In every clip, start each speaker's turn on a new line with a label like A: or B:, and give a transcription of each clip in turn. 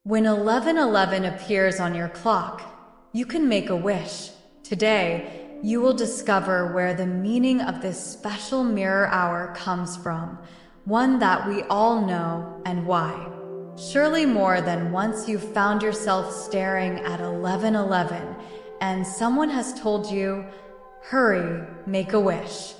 A: When 1111 appears on your clock, you can make a wish. Today, you will discover where the meaning of this special mirror hour comes from, one that we all know, and why. Surely more than once you've found yourself staring at 1111 and someone has told you, "Hurry, make a wish."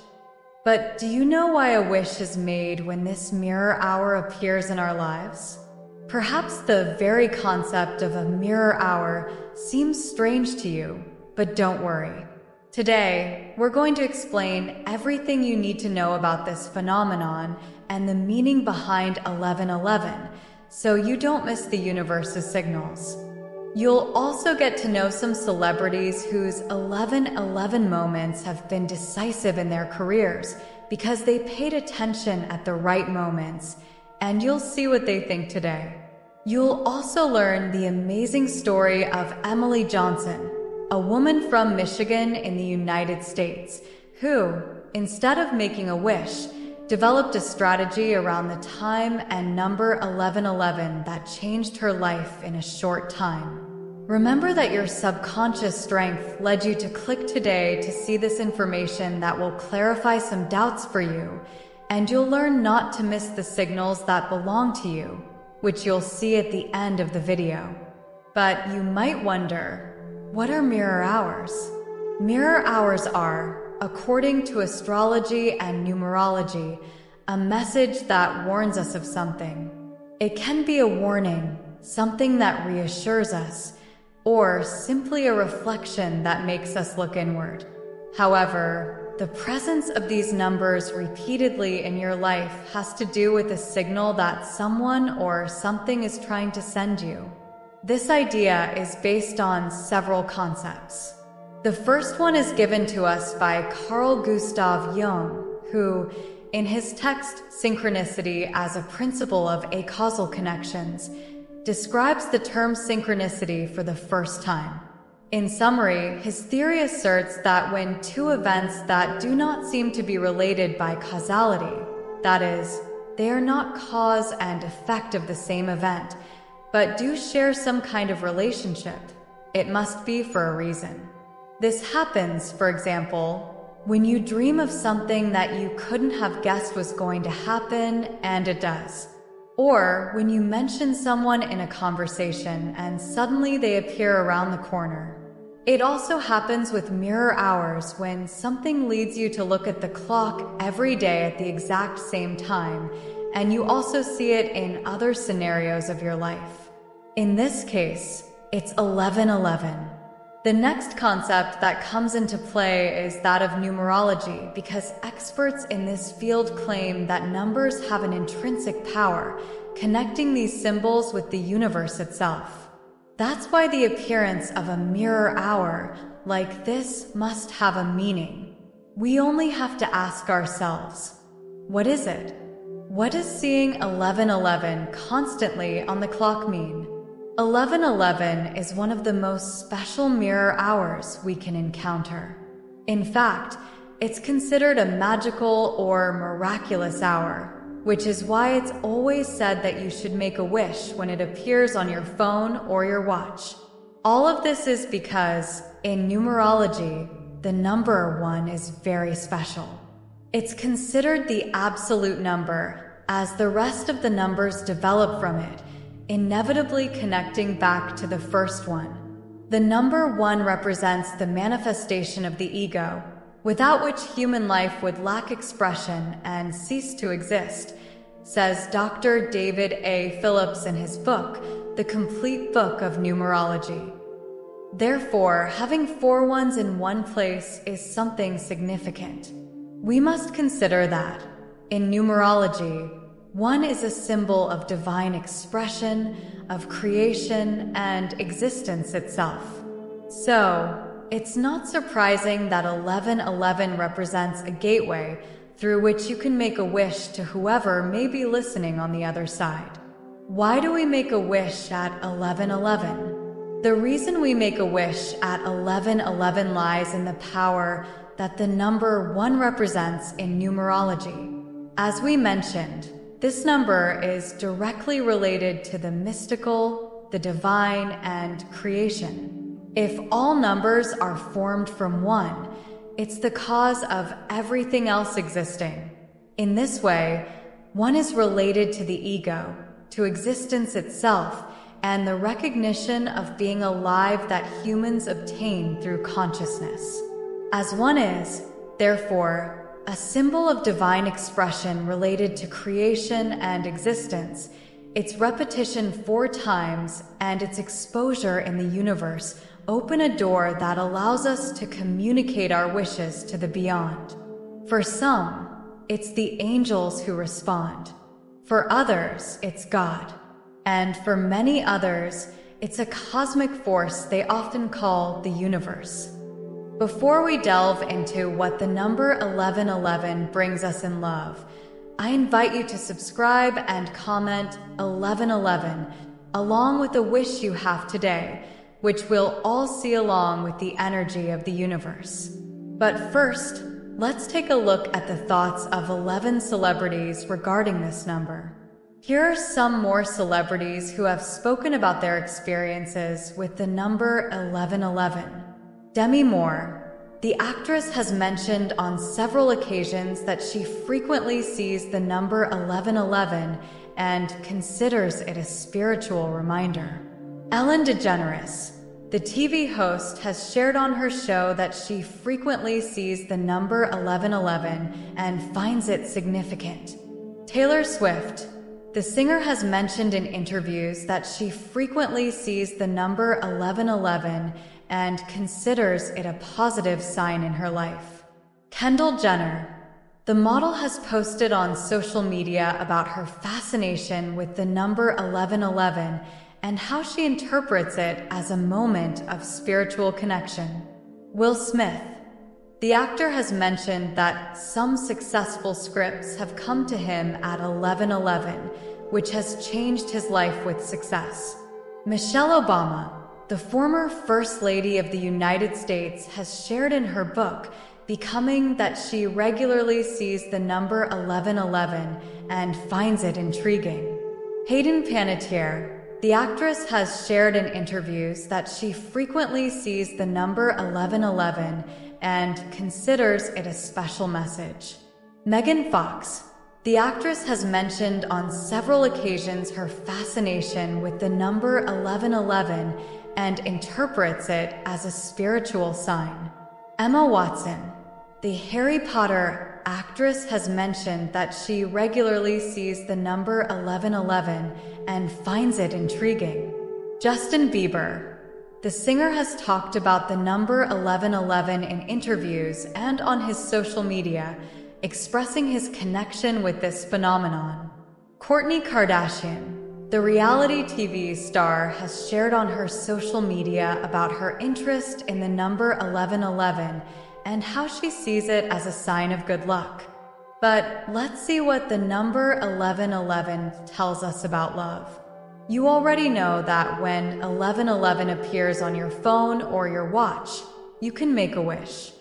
A: But do you know why a wish is made when this mirror hour appears in our lives? Perhaps the very concept of a mirror hour seems strange to you, but don't worry. Today, we're going to explain everything you need to know about this phenomenon and the meaning behind 1111, so you don't miss the universe's signals. You'll also get to know some celebrities whose 1111 moments have been decisive in their careers because they paid attention at the right moments, and you'll see what they think today. You'll also learn the amazing story of Emily Johnson, a woman from Michigan in the United States, who, instead of making a wish, developed a strategy around the time and number 1111 that changed her life in a short time. Remember that your subconscious strength led you to click today to see this information that will clarify some doubts for you, and you'll learn not to miss the signals that belong to you, which you'll see at the end of the video. But you might wonder, what are mirror hours? Mirror hours are, according to astrology and numerology, a message that warns us of something. It can be a warning, something that reassures us, or simply a reflection that makes us look inward. However, the presence of these numbers repeatedly in your life has to do with a signal that someone or something is trying to send you. This idea is based on several concepts. The first one is given to us by Carl Gustav Jung, who, in his text Synchronicity as a Principle of Acausal Connections, describes the term synchronicity for the first time. In summary, his theory asserts that when two events that do not seem to be related by causality, that is, they are not cause and effect of the same event, but do share some kind of relationship, it must be for a reason. This happens, for example, when you dream of something that you couldn't have guessed was going to happen, and it does. Or when you mention someone in a conversation and suddenly they appear around the corner. It also happens with mirror hours when something leads you to look at the clock every day at the exact same time, and you also see it in other scenarios of your life. In this case, it's 1111. The next concept that comes into play is that of numerology, because experts in this field claim that numbers have an intrinsic power, connecting these symbols with the universe itself. That's why the appearance of a mirror hour like this must have a meaning. We only have to ask ourselves, what is it? What does seeing 1111 constantly on the clock mean? 1111 is one of the most special mirror hours we can encounter. In fact, it's considered a magical or miraculous hour, which is why it's always said that you should make a wish when it appears on your phone or your watch. All of this is because, in numerology, the number 1 is very special. It's considered the absolute number, as the rest of the numbers develop from it, inevitably connecting back to the first one. The number 1 represents the manifestation of the ego, without which human life would lack expression and cease to exist, says Dr. David A. Phillips in his book, The Complete Book of Numerology. Therefore, having 4 ones in one place is something significant. We must consider that, in numerology, 1 is a symbol of divine expression, of creation, and existence itself. So, it's not surprising that 1111 represents a gateway through which you can make a wish to whoever may be listening on the other side. Why do we make a wish at 1111? The reason we make a wish at 1111 lies in the power that the number 1 represents in numerology. As we mentioned, this number is directly related to the mystical, the divine, and creation. If all numbers are formed from one, it's the cause of everything else existing. In this way, one is related to the ego, to existence itself, and the recognition of being alive that humans obtain through consciousness. As one is, therefore, a symbol of divine expression related to creation and existence, its repetition 4 times and its exposure in the universe open a door that allows us to communicate our wishes to the beyond. For some, it's the angels who respond. For others, it's God. And for many others, it's a cosmic force they often call the universe. Before we delve into what the number 1111 brings us in love, I invite you to subscribe and comment 1111 along with the wish you have today, which we'll all see along with the energy of the universe. But first, let's take a look at the thoughts of 11 celebrities regarding this number. Here are some more celebrities who have spoken about their experiences with the number 1111. Demi Moore, the actress, has mentioned on several occasions that she frequently sees the number 1111 and considers it a spiritual reminder. Ellen DeGeneres, the TV host, has shared on her show that she frequently sees the number 1111 and finds it significant. Taylor Swift, the singer, has mentioned in interviews that she frequently sees the number 1111 and considers it a positive sign in her life. Kendall Jenner, the model, has posted on social media about her fascination with the number 1111 and how she interprets it as a moment of spiritual connection. Will Smith, the actor, has mentioned that some successful scripts have come to him at 1111, which has changed his life with success. Michelle Obama, the former First Lady of the United States, has shared in her book, Becoming, that she regularly sees the number 1111 and finds it intriguing. Hayden Panettiere, the actress, has shared in interviews that she frequently sees the number 1111 and considers it a special message. Megan Fox, the actress, has mentioned on several occasions her fascination with the number 1111 and interprets it as a spiritual sign. Emma Watson, the Harry Potter actress, has mentioned that she regularly sees the number 1111 and finds it intriguing. Justin Bieber, the singer, has talked about the number 1111 in interviews and on his social media, expressing his connection with this phenomenon. Kourtney Kardashian, the reality TV star, has shared on her social media about her interest in the number 1111 and how she sees it as a sign of good luck. But let's see what the number 1111 tells us about love. You already know that when 1111 appears on your phone or your watch, you can make a wish.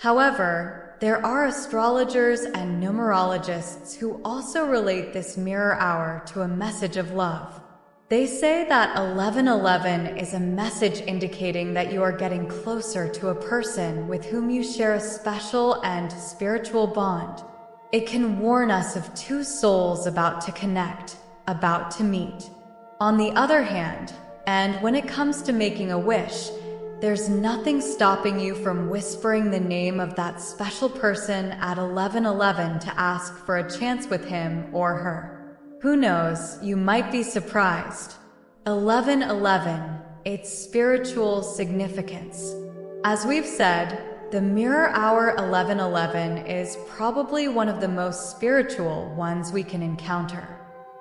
A: However, there are astrologers and numerologists who also relate this mirror hour to a message of love. They say that 1111 is a message indicating that you are getting closer to a person with whom you share a special and spiritual bond. It can warn us of 2 souls about to connect, about to meet. On the other hand, and when it comes to making a wish, there's nothing stopping you from whispering the name of that special person at 1111 to ask for a chance with him or her. Who knows, you might be surprised. 1111, its spiritual significance. As we've said, the mirror hour 1111 is probably one of the most spiritual ones we can encounter,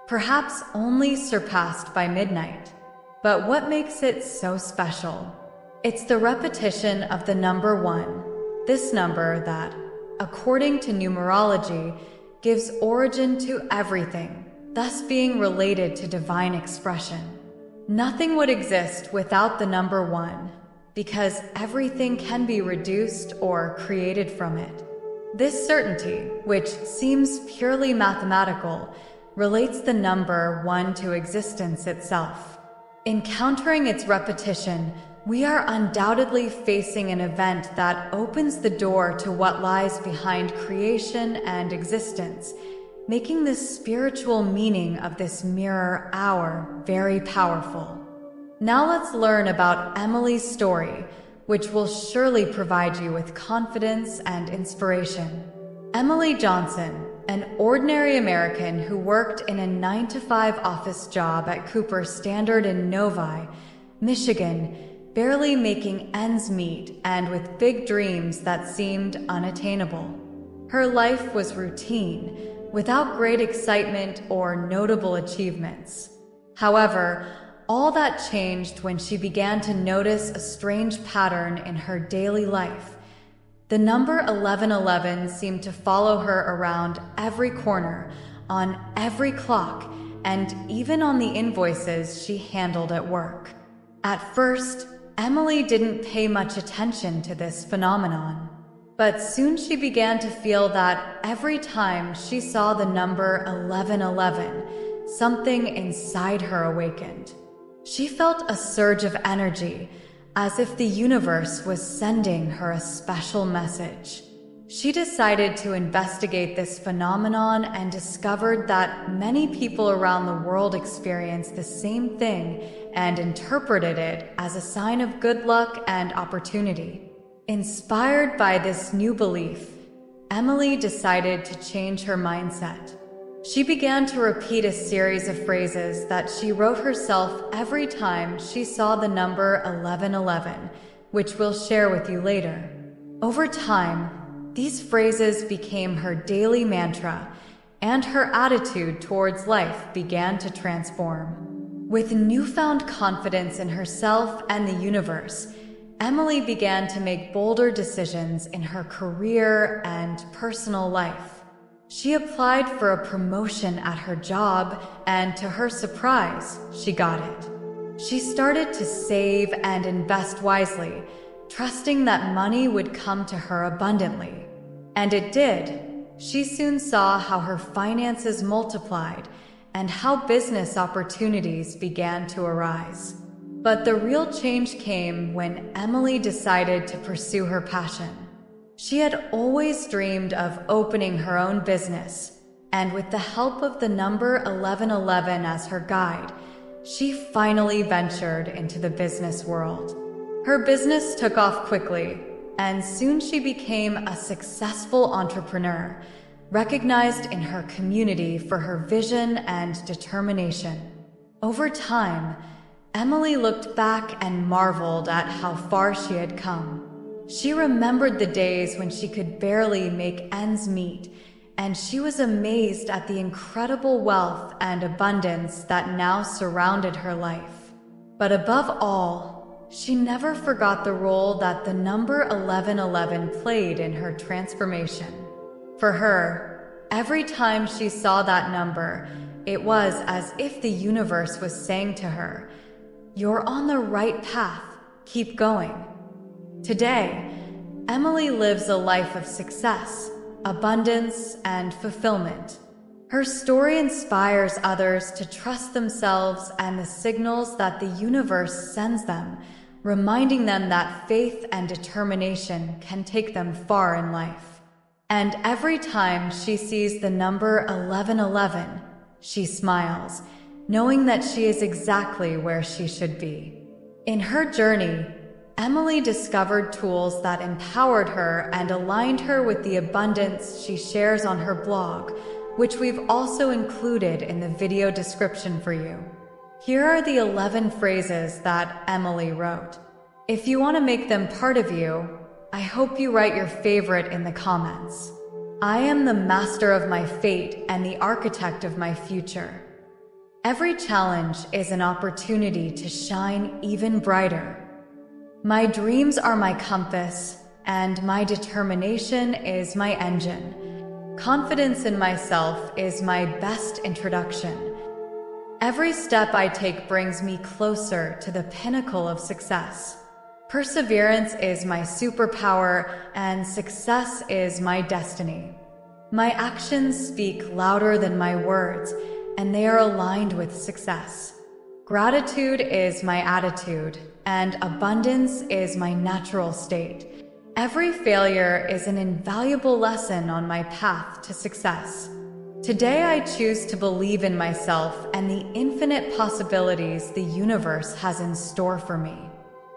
A: perhaps only surpassed by midnight. But what makes it so special? It's the repetition of the number 1, this number that, according to numerology, gives origin to everything, thus being related to divine expression. Nothing would exist without the number 1, because everything can be reduced or created from it. This certainty, which seems purely mathematical, relates the number 1 to existence itself. Encountering its repetition, we are undoubtedly facing an event that opens the door to what lies behind creation and existence, making the spiritual meaning of this mirror hour very powerful. Now let's learn about Emily's story, which will surely provide you with confidence and inspiration. Emily Johnson, an ordinary American who worked in a 9-to-5 office job at Cooper Standard in Novi, Michigan, barely making ends meet and with big dreams that seemed unattainable. Her life was routine, without great excitement or notable achievements. However, all that changed when she began to notice a strange pattern in her daily life. The number 1111 seemed to follow her around every corner, on every clock, and even on the invoices she handled at work. At first, Emily didn't pay much attention to this phenomenon. But soon she began to feel that every time she saw the number 1111, something inside her awakened. She felt a surge of energy, as if the universe was sending her a special message. She decided to investigate this phenomenon and discovered that many people around the world experienced the same thing and interpreted it as a sign of good luck and opportunity. Inspired by this new belief, Emily decided to change her mindset. She began to repeat a series of phrases that she wrote herself every time she saw the number 1111, which we'll share with you later. Over time, these phrases became her daily mantra, and her attitude towards life began to transform. With newfound confidence in herself and the universe, Emily began to make bolder decisions in her career and personal life. She applied for a promotion at her job, and to her surprise, she got it. She started to save and invest wisely, trusting that money would come to her abundantly. And it did. She soon saw how her finances multiplied and how business opportunities began to arise. But the real change came when Emily decided to pursue her passion. She had always dreamed of opening her own business, and with the help of the number 1111 as her guide, she finally ventured into the business world. Her business took off quickly, and soon she became a successful entrepreneur, recognized in her community for her vision and determination. Over time, Emily looked back and marveled at how far she had come. She remembered the days when she could barely make ends meet, and she was amazed at the incredible wealth and abundance that now surrounded her life. But above all, she never forgot the role that the number 1111 played in her transformation. For her, every time she saw that number, it was as if the universe was saying to her, "You're on the right path, keep going." Today, Emily lives a life of success, abundance, and fulfillment. Her story inspires others to trust themselves and the signals that the universe sends them, reminding them that faith and determination can take them far in life. And every time she sees the number 1111, she smiles, knowing that she is exactly where she should be. In her journey, Emily discovered tools that empowered her and aligned her with the abundance she shares on her blog, which we've also included in the video description for you. Here are the 11 phrases that Emily wrote. If you want to make them part of you, I hope you write your favorite in the comments. I am the master of my fate and the architect of my future. Every challenge is an opportunity to shine even brighter. My dreams are my compass, and my determination is my engine. Confidence in myself is my best introduction. Every step I take brings me closer to the pinnacle of success. Perseverance is my superpower, and success is my destiny. My actions speak louder than my words, and they are aligned with success. Gratitude is my attitude, and abundance is my natural state. Every failure is an invaluable lesson on my path to success. Today I choose to believe in myself and the infinite possibilities the universe has in store for me.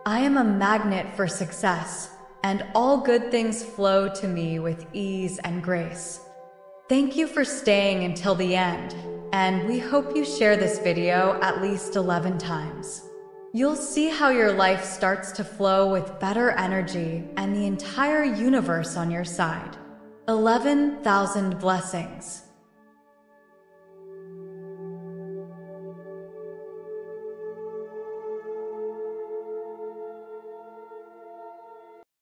A: I am a magnet for success, and all good things flow to me with ease and grace. Thank you for staying until the end, and we hope you share this video at least 11 times. You'll see how your life starts to flow with better energy and the entire universe on your side. 11,000 blessings.